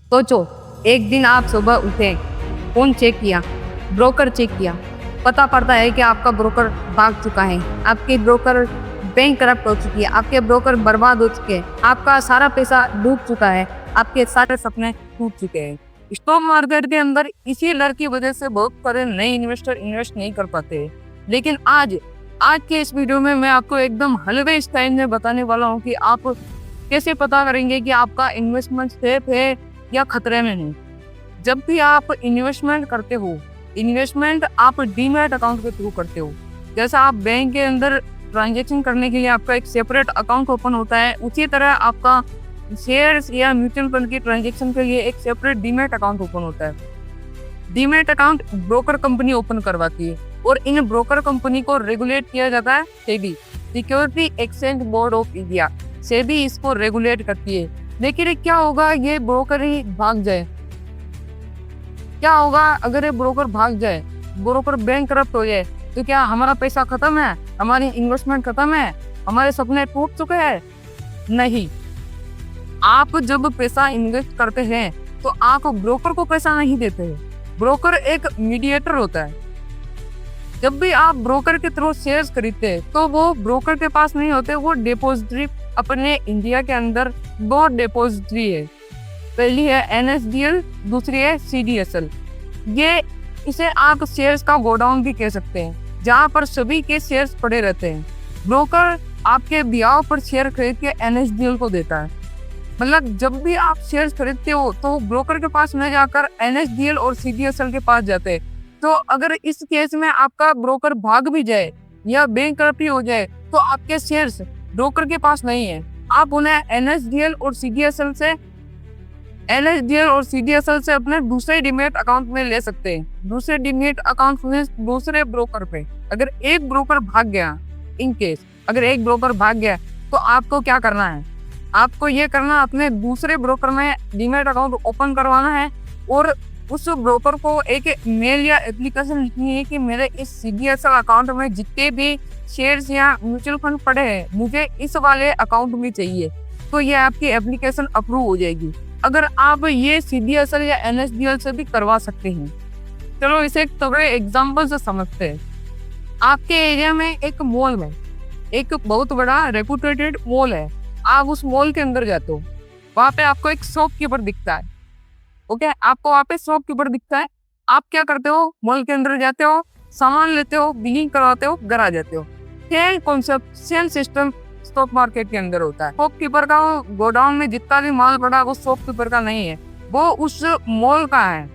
सोचो, एक दिन आप सुबह उठे, फ़ोन चेक किया, ब्रोकर चेक किया, पता पड़ता है कि आपका ब्रोकर भाग चुका है, आपकी ब्रोकर बैंक करप्ट हो चुकी है, आपके ब्रोकर बर्बाद हो चुके हैं, आपका सारा पैसा डूब चुका है, आपके सारे सपने टूट चुके हैं। स्टॉक मार्केट के अंदर इसी डर की वजह से बहुत सारे नए इन्वेस्टर इन्वेस्ट नहीं कर पाते। लेकिन आज के इस वीडियो में मैं आपको एकदम हलवे स्टाइल में बताने वाला हूँ कि आप कैसे पता करेंगे कि आपका इन्वेस्टमेंट सेफ है या खतरे में नहीं। जब भी आप इन्वेस्टमेंट करते हो, इन्वेस्टमेंट आप डीमैट अकाउंट के थ्रू करते हो। जैसा आप बैंक के अंदर ट्रांजैक्शन करने के लिए आपका एक सेपरेट अकाउंट ओपन होता है, उसी तरह आपका शेयर्स या म्यूचुअल फंड की ट्रांजैक्शन के लिए एक सेपरेट डीमैट अकाउंट ओपन होता है। Demat account broker company open करवाती है और इन ब्रोकर कंपनी को रेगुलेट किया जाता है SEBI, security exchange board of India. SEBI इसको रेगुलेट करती है। लेकिन क्या होगा ये ब्रोकर ही भाग जाए? क्या होगा अगर ये ब्रोकर भाग जाए, ब्रोकर बैंक करप्ट हो जाए, तो क्या हमारा पैसा खत्म है, हमारी इन्वेस्टमेंट खत्म है, हमारे सपने टूट चुके हैं? नहीं। आप जब पैसा इन्वेस्ट करते हैं तो आप ब्रोकर को पैसा नहीं देते हैं। ब्रोकर एक मीडिएटर होता है। जब भी आप ब्रोकर के थ्रू शेयर्स खरीदते हैं तो वो ब्रोकर के पास नहीं होते, वो डिपॉजिटरी अपने इंडिया के अंदर दो डिपॉजिटरी है। पहली है NSDL, दूसरी है CDSL। ये इसे आप शेयर्स का गोडाउन भी कह सकते हैं, जहाँ पर सभी के शेयर्स पड़े रहते हैं। ब्रोकर आपके ब्याह पर शेयर खरीद के NSDL को देता है। मतलब जब भी आप शेयर्स खरीदते हो तो ब्रोकर के पास न जाकर NSDL और CDSL के पास जाते हैं। तो अगर इस केस में आपका ब्रोकर भाग भी जाए या बैंक करप्ट हो जाए तो आपके शेयर्स ब्रोकर के पास नहीं है, आप उन्हें NSDL और CDSL से अपने दूसरे डीमैट अकाउंट में ले सकते हैं। दूसरे डीमैट अकाउंट में दूसरे ब्रोकर पे अगर एक ब्रोकर भाग गया, इन केस अगर एक ब्रोकर भाग गया तो आपको क्या करना है? आपको ये करना, अपने दूसरे ब्रोकर में डीमैट अकाउंट ओपन करवाना है और उस ब्रोकर को एक मेल या एप्लीकेशन लिखनी है कि मेरे इस CDSL अकाउंट में जितने भी शेयर्स या म्यूचुअल फंड पड़े हैं मुझे इस वाले अकाउंट में चाहिए। तो ये आपकी एप्लीकेशन अप्रूव हो जाएगी। अगर आप ये CDSL या NSDL से भी करवा सकते हैं। चलो इसे एक थोड़े एग्जाम्पल से समझते हैं। आपके एरिया में एक मॉल में एक बहुत बड़ा रेपुटेटेड मॉल है। आप उस मॉल के अंदर जाते हो, वहाँ पे आपको एक शॉपकीपर दिखता है। ओके, आपको वहाँ पे शॉपकीपर दिखता है। आप क्या करते हो? मॉल के अंदर जाते हो, सामान लेते हो, बिलिंग करवाते हो, घर आ जाते हो। Same concept, same system stock market के अंदर होता है। शॉपकीपर का गोडाउन में जितना भी माल पड़ा वो शॉपकीपर का नहीं है, वो उस मॉल का है।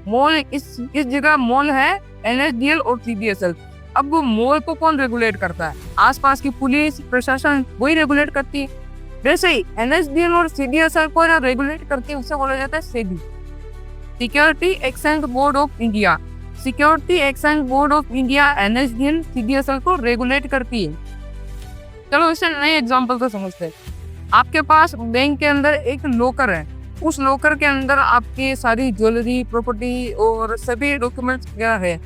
मॉल इस जगह मॉल है NSDL और CDSL। अब वो मॉल को कौन रेगुलेट करता है? आसपास की पुलिस प्रशासन वही रेगुलेट करती है। वैसे ही NSDL और CDSL को रेगुलेट करती है, उसे बोला जाता है SEBI, security exchange board of India. Security exchange board of India NSDL CDSL को रेगुलेट करती है। चलो इसे नए एग्जांपल से समझते हैं। आपके पास बैंक के अंदर एक लॉकर है। उस लॉकर के अंदर आपकी सारी ज्वेलरी, प्रॉपर्टी और सभी डॉक्यूमेंट्स क्या है।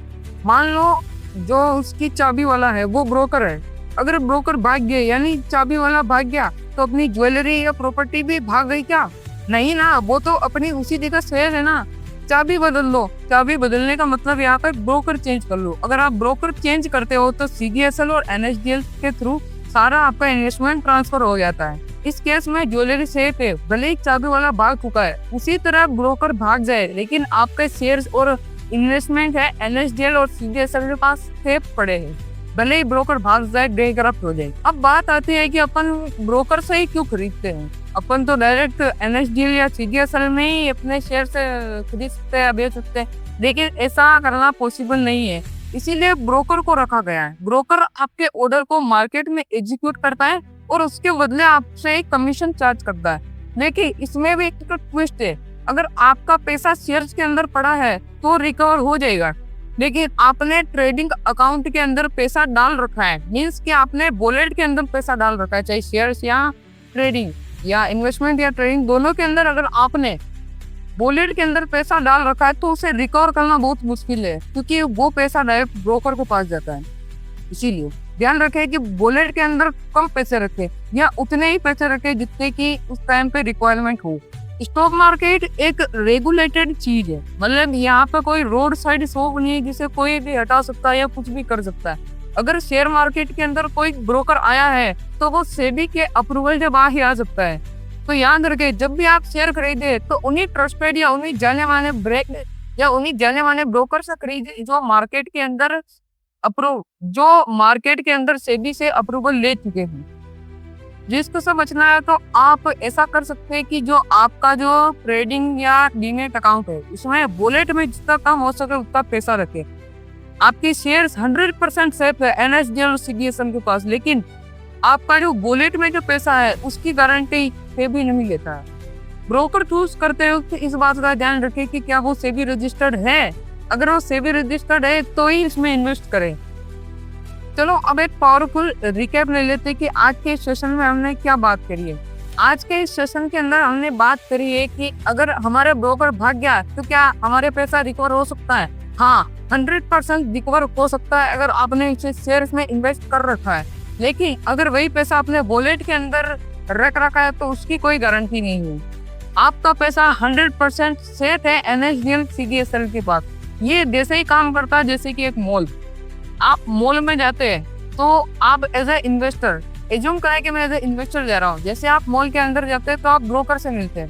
मान लो जो उसकी चाबी वाला है वो ब्रोकर है। अगर ब्रोकर भाग गया यानी चाबी वाला भाग गया तो अपनी ज्वेलरी या प्रॉपर्टी भी भाग गई क्या? नहीं ना, वो तो अपनी उसी जगह शेयर है ना। चाबी बदल लो। चाबी बदलने का मतलब यहाँ पर ब्रोकर चेंज कर लो। अगर आप ब्रोकर चेंज करते हो तो CDSL और NSDL के थ्रू सारा आपका इन्वेस्टमेंट ट्रांसफर हो जाता है। इस केस में ज्वेलरी सेफ है, भले ही चाबी वाला भाग चुका है। उसी तरह ब्रोकर भाग जाए लेकिन आपके शेयर्स और इन्वेस्टमेंट है NSDL और CDSL के पास सेफ पड़े हैं, भले ही ब्रोकर भाग जाए, बैंक करप्ट हो जाए। अब बात आती है कि अपन ब्रोकर से ही क्यों खरीदते हैं? अपन तो डायरेक्ट NSDL या CDSL में ही अपने शेयर से खरीद सकते हैं, बेच सकते हैं, लेकिन ऐसा करना पॉसिबल नहीं है। इसीलिए ब्रोकर को रखा गया है। ब्रोकर आपके ऑर्डर को मार्केट में एग्जीक्यूट करता है और उसके बदले आपसे एक कमीशन चार्ज करता है। लेकिन इसमें भी एक ट्विस्ट है। अगर आपका पैसा शेयर्स के अंदर पड़ा है तो रिकवर हो जाएगा, लेकिन आपने ट्रेडिंग अकाउंट के अंदर पैसा डाल रखा है, मीन्स कि आपने वॉलेट के अंदर पैसा डाल रखा है, चाहे शेयर्स या ट्रेडिंग या इन्वेस्टमेंट या ट्रेडिंग दोनों के अंदर अगर आपने वॉलेट के अंदर पैसा डाल रखा है तो उसे रिकवर करना बहुत मुश्किल है, क्योंकि वो पैसा डायरेक्ट ब्रोकर को पास जाता है। इसीलिए ध्यान रखें कि वॉलेट के अंदर कम पैसे रखें या उतने ही पैसे रखें जितने की उस टाइम पे रिक्वायरमेंट हो। स्टॉक मार्केट एक रेगुलेटेड चीज है, मतलब यहाँ पे कोई रोड साइड शॉप नहीं है जिसे कोई भी हटा सकता है या कुछ भी कर सकता है। अगर शेयर मार्केट के अंदर कोई ब्रोकर आया है तो वो सेबी के अप्रूवल के बाद ही आ सकता है। तो याद रखे, जब भी आप शेयर खरीदे तो उन्हीं ट्रस्टेड या उन्हीं जाने माने ब्रोकर से खरीदे जो मार्केट के अंदर सेबी से अप्रूवल ले चुके हैं। जिसको समझना है तो आप ऐसा कर सकते हैं कि जो आपका जो ट्रेडिंग या डीमेट अकाउंट है उसमें वॉलेट में जितना कम हो सके उतना पैसा रखे। आपकी शेयर्स 100% सेफ है एनएसडीएल और सीडीएसएल के पास, लेकिन आपका जो वॉलेट में जो पैसा है उसकी गारंटी सेबी नहीं लेता है। ब्रोकर चूज करते हो तो इस बात का ध्यान रखें कि क्या वो सेबी रजिस्टर्ड है। अगर वो सेबी रजिस्टर्ड है तो ही इसमें इन्वेस्ट करें। चलो अब एक पावरफुल रिकैप ले लेते हैं कि आज के सेशन में हमने क्या बात करी है। आज के इस सेशन के अंदर हमने बात करी है कि अगर हमारे ब्रोकर भाग गया तो क्या हमारे पैसा रिकवर हो सकता है। हाँ, 100% रिकवर हो सकता है अगर आपने इसे शेयर्स में इन्वेस्ट कर रखा है, लेकिन अगर वही पैसा आपने वॉलेट के अंदर रख रखा है तो उसकी कोई गारंटी नहीं है। आपका पैसा 100% सेफ है एनएसडीएल सीडीएसएल के पास। ये जैसे ही काम करता है जैसे कि एक मॉल। आप मॉल में जाते हैं तो आप एज ए इन्वेस्टर एज्यूम करें कि मैं एज ए इन्वेस्टर जा रहा हूँ। जैसे आप मॉल के अंदर जाते हैं तो आप ब्रोकर से मिलते हैं।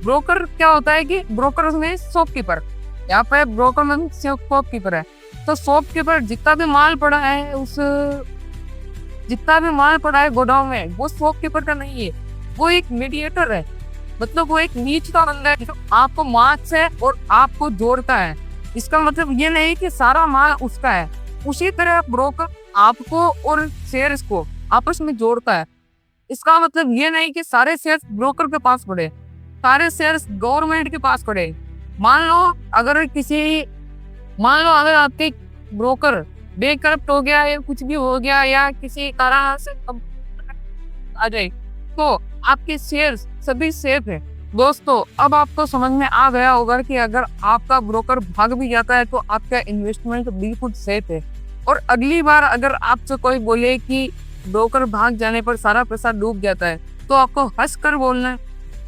ब्रोकर क्या होता है कि ब्रोकर में शॉपकीपर, यहाँ पे ब्रोकर में शॉपकीपर है। तो शॉपकीपर जितना भी माल पड़ा है गोडाउन में, वो शॉपकीपर का नहीं है, वो एक मीडिएटर है। मतलब वो एक बीच का बंदा है जो आपको माल से और आपको जोड़ता है। इसका मतलब ये नहीं कि सारा माल उसका है। उसी तरह ब्रोकर आपको और शेयर्स को आपस में जोड़ता है। इसका मतलब ये नहीं कि सारे शेयर्स ब्रोकर के पास पड़े, सारे शेयर्स गवर्नमेंट के पास पड़े। मान लो अगर आपके ब्रोकर बेकरप्ट हो गया या कुछ भी हो गया या किसी कारण से आ जाए तो आपके शेयर्स सभी सेफ है। दोस्तों, अब आपको समझ में आ गया होगा कि अगर आपका ब्रोकर भाग भी जाता है तो आपका इन्वेस्टमेंट बिल्कुल सेफ है। और अगली बार अगर आपसे कोई बोले कि ब्रोकर भाग जाने पर सारा पैसा डूब जाता है तो आपको हंस कर बोलना है,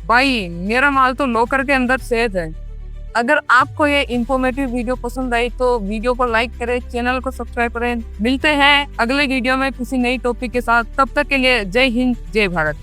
भाई मेरा माल तो लॉकर के अंदर सेफ है। अगर आपको ये इंफॉर्मेटिव वीडियो पसंद आई तो वीडियो को लाइक करें, चैनल को सब्सक्राइब करें। मिलते हैं अगले वीडियो में किसी नई टॉपिक के साथ। तब तक के लिए जय हिंद, जय भारत।